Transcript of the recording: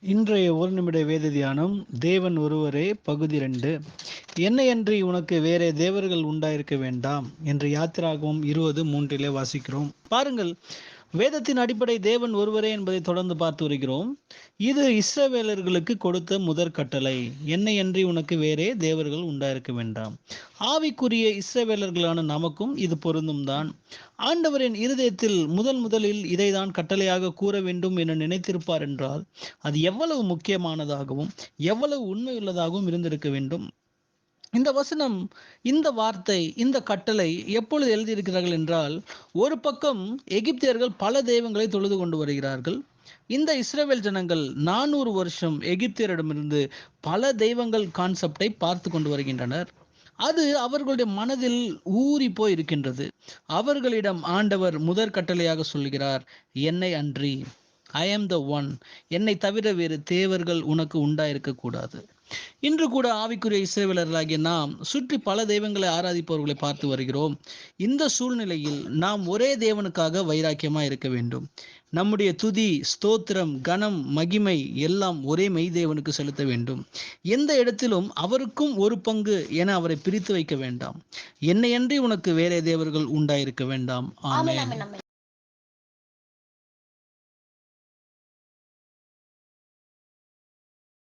இன்றைய ஒரு நிமிட வேத தியானம் தேவன் ஒருவரே பகுதி 2. என்னையன்றி உனக்கு வேறே தேவர்கள் உண்டாயிருக்க வேண்டாம் என்று யாத்திராகமம் 20:3 வாசிக்கிறோம். பாருங்கள், வேதத்தின் அடிப்படை தேவன் ஒருவரே என்பதை தொடர்ந்து பார்த்து வருகிறோம். இது இஸ்ரவேலர்களுக்கு கொடுத்த முதற் கட்டளை. என்னையன்றி உனக்கு வேறே தேவர்கள் உண்டாயிருக்க வேண்டாம். ஆவிக்குரிய இஸ்ரவேலர்களான நமக்கும் இது பொருந்தும் தான். ஆண்டவரின் இருதயத்தில் முதலில் இதைதான் கட்டளையாக கூற வேண்டும் என நினைத்திருப்பார் என்றால் அது எவ்வளவு முக்கியமானதாகவும் எவ்வளவு உண்மையுள்ளதாகவும் இருந்திருக்க வேண்டும். இந்த வசனம், இந்த வார்த்தை, இந்த கட்டளை எப்பொழுது எழுதியிருக்கிறார்கள் என்றால், ஒரு பக்கம் எகிப்தியர்கள் பல தெய்வங்களை தொழுது கொண்டு வருகிறார்கள். இந்த இஸ்ரவேல் ஜனங்கள் 400 வருஷம் எகிப்தியரிடமிருந்து பல தெய்வங்கள் கான்செப்டை பார்த்து கொண்டு வருகின்றனர். அது அவர்களுடைய மனதில் ஊறி போய் இருக்கின்றது. அவர்களிடம் ஆண்டவர் முதற் கட்டளையாக சொல்கிறார், என்னை அன்றி, ஐ ஆம் த ஒன், என்னை தவிர வேறு தேவர்கள் உனக்கு உண்டாயிருக்க கூடாது. இன்று கூட ஆவிக்குரிய இஸ்ரவேலர்களாகிய நாம் சுற்றி பல தெய்வங்களை ஆராதிப்பவர்களை பார்த்து வருகிறோம். இந்த சூழ்நிலையில் நாம் ஒரே தேவனுக்காக வைராக்கியமாய் இருக்க வேண்டும். நம்முடைய துதி, ஸ்தோத்திரம், கனம், மகிமை எல்லாம் ஒரே மெய் தேவனுக்கு செலுத்த வேண்டும். எந்த இடத்திலும் அவருக்கும் ஒரு பங்கு என அவரை பிரித்து வைக்க வேண்டாம். என்னையன்றி உனக்கு வேறே தேவர்கள் உண்டாயிருக்க வேண்டாம். ஆமென்.